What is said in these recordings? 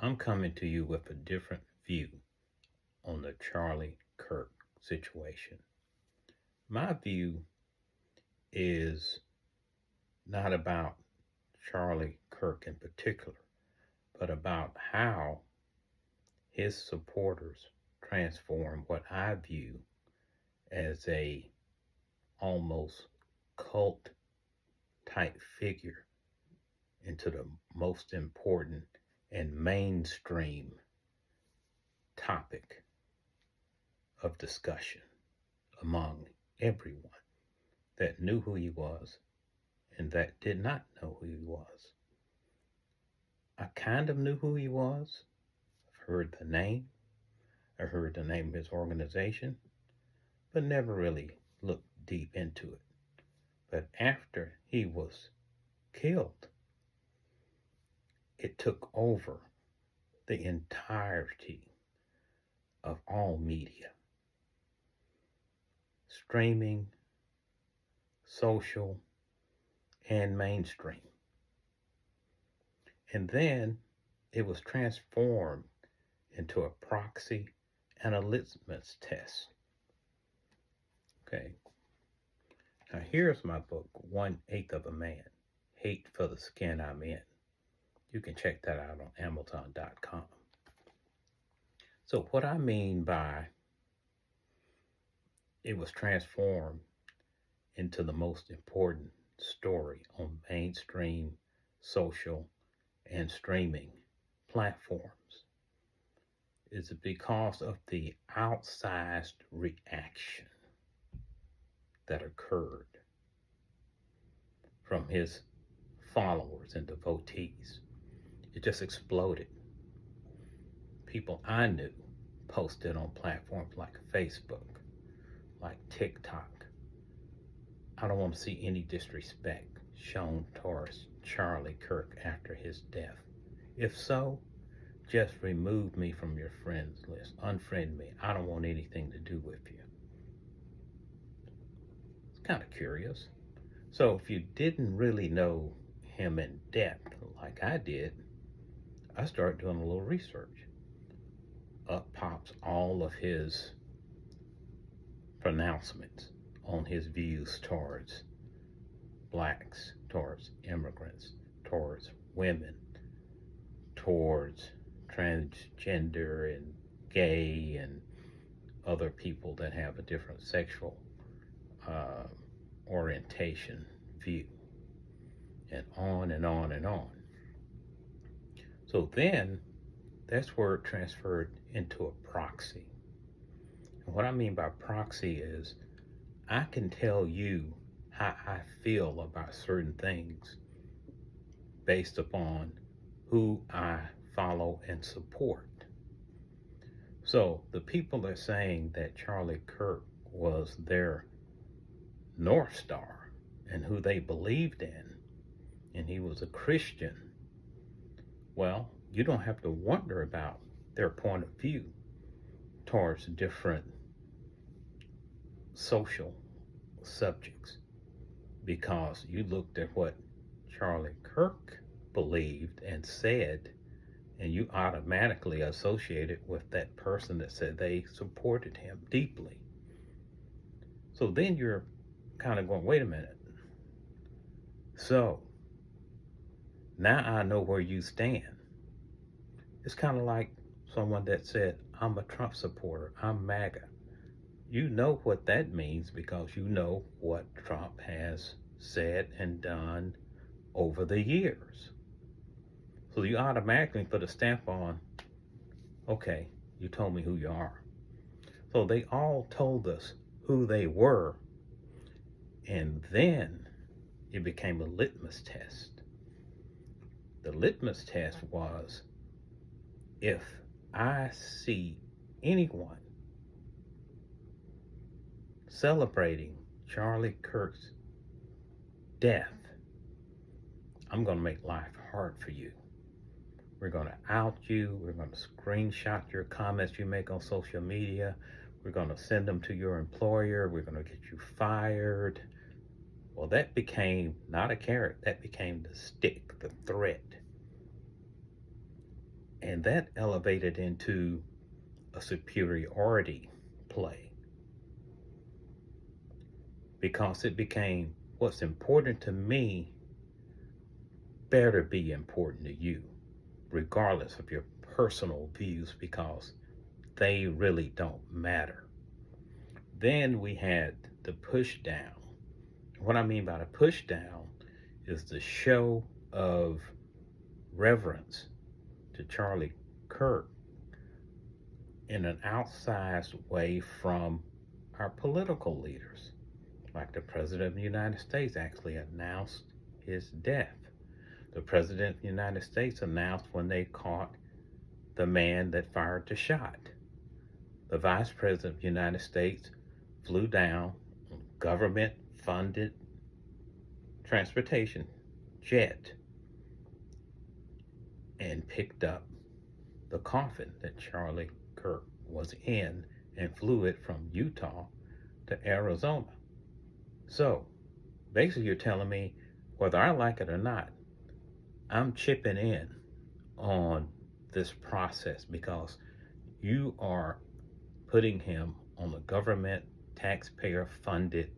I'm coming to you with a different view on the Charlie Kirk situation. My view is not about Charlie Kirk in particular, but about how his supporters transform what I view as a almost cult type figure into the most important and mainstream topic of discussion among everyone that knew who he was and that did not know who he was. I kind of knew who he was. I've heard the name. I heard the name of his organization, but never really looked deep into it. But after he was killed, it took over the entirety of all media, streaming, social, and mainstream. And then it was transformed into a proxy and a litmus test. Okay. Now here's my book, 1/8 of a Man, Hate for the Skin I'm In. You can check that out on Amazon.com. So what I mean by it was transformed into the most important story on mainstream, social, and streaming platforms is because of the outsized reaction that occurred from his followers and devotees. It just exploded. People I knew posted on platforms like Facebook, like TikTok. I don't want to see any disrespect shown towards Charlie Kirk after his death. If so, just remove me from your friends list. Unfriend me. I don't want anything to do with you. It's kind of curious. So if you didn't really know him in depth like I did, I started doing a little research. Up pops all of his pronouncements on his views towards blacks, towards immigrants, towards women, towards transgender and gay and other people that have a different sexual uh, orientation view, and on and on and on. So then that's where it transferred into a proxy. And what I mean by proxy is I can tell you how I feel about certain things based upon who I follow and support. So the people are saying that Charlie Kirk was their North Star and who they believed in, and he was a Christian. Well, you don't have to wonder about their point of view towards different social subjects because you looked at what Charlie Kirk believed and said, and you automatically associated with that person that said they supported him deeply. So then you're kind of going, wait a minute. So now I know where you stand. It's kind of like someone that said, I'm a Trump supporter, I'm MAGA. You know what that means because you know what Trump has said and done over the years. So you automatically put a stamp on, okay, you told me who you are. So they all told us who they were, and then it became a litmus test. The litmus test was if I see anyone celebrating Charlie Kirk's death, I'm going to make life hard for you. We're going to out you. We're going to screenshot your comments you make on social media. We're going to send them to your employer. We're going to get you fired. Well, that became not a carrot. That became the stick, the threat. And that elevated into a superiority play because it became what's important to me better be important to you, regardless of your personal views, because they really don't matter. Then we had the push down. What I mean by the push down is the show of reverence to Charlie Kirk in an outsized way from our political leaders. Like the President of the United States actually announced his death. The President of the United States announced when they caught the man that fired the shot. The Vice President of the United States flew down on government funded transportation jet and picked up the coffin that Charlie Kirk was in and flew it from Utah to Arizona. So basically, you're telling me whether I like it or not, I'm chipping in on this process because you are putting him on a government taxpayer funded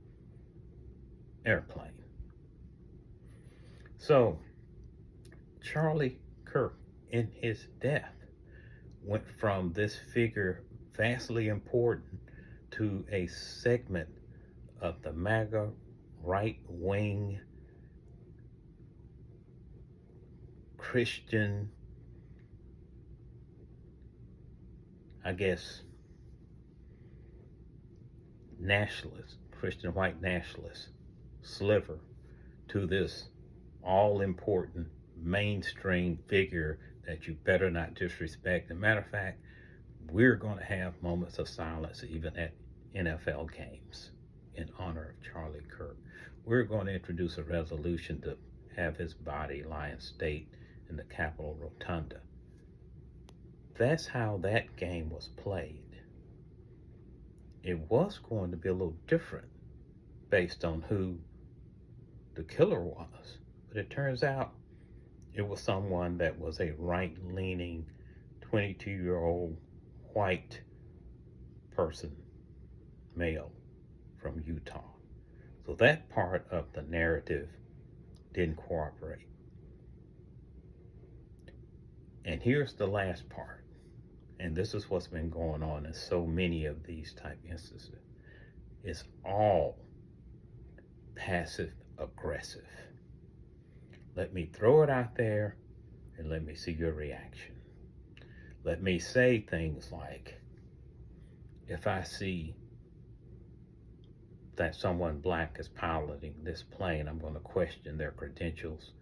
airplane. So Charlie Kirk, in his death, went from this figure vastly important to a segment of the MAGA right wing Christian, I guess, nationalist, Christian white nationalist sliver to this all important mainstream figure that you better not disrespect. As a matter of fact, we're going to have moments of silence even at NFL games in honor of Charlie Kirk. We're going to introduce a resolution to have his body lie in state in the Capitol Rotunda. That's how that game was played. It was going to be a little different based on who the killer was, but it turns out it was someone that was a right-leaning 22-year-old white person, male from Utah. So that part of the narrative didn't cooperate. And here's the last part, and this is what's been going on in so many of these type instances. It's all passive aggressive. Let me throw it out there and let me see your reaction. Let me say things like, if I see that someone black is piloting this plane, I'm going to question their credentials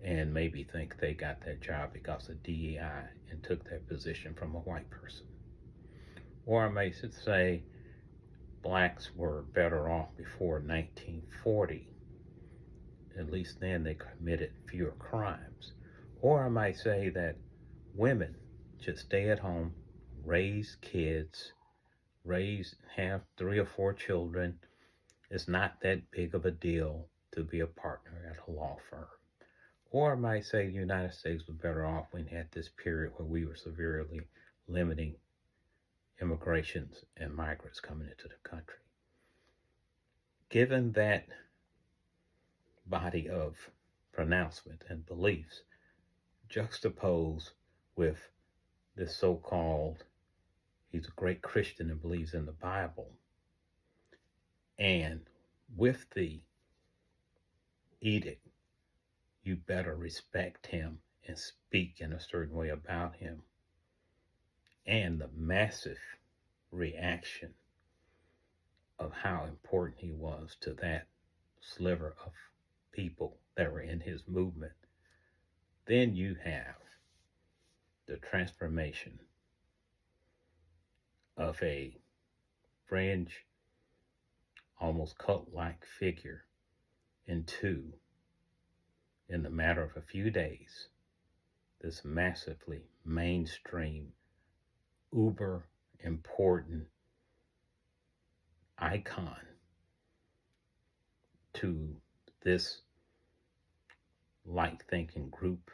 and maybe think they got that job because of DEI and took that position from a white person. Or I may say blacks were better off before 1940. At least then they committed fewer crimes. Or I might say that women should stay at home, raise kids, have 3 or 4 children. It's not that big of a deal to be a partner at a law firm. Or I might say the United States was better off when we had this period where we were severely limiting immigrations and migrants coming into the country. Given that body of pronouncement and beliefs, juxtaposed with this so-called, he's a great Christian and believes in the Bible, and with the edict, you better respect him and speak in a certain way about him, and the massive reaction of how important he was to that sliver of people that were in his movement, then you have the transformation of a fringe, almost cult-like figure into, in the matter of a few days, this massively mainstream, uber important icon to this light thinking group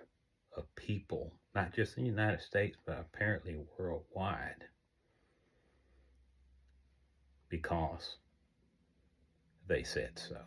of people, not just in the United States, but apparently worldwide, because they said so.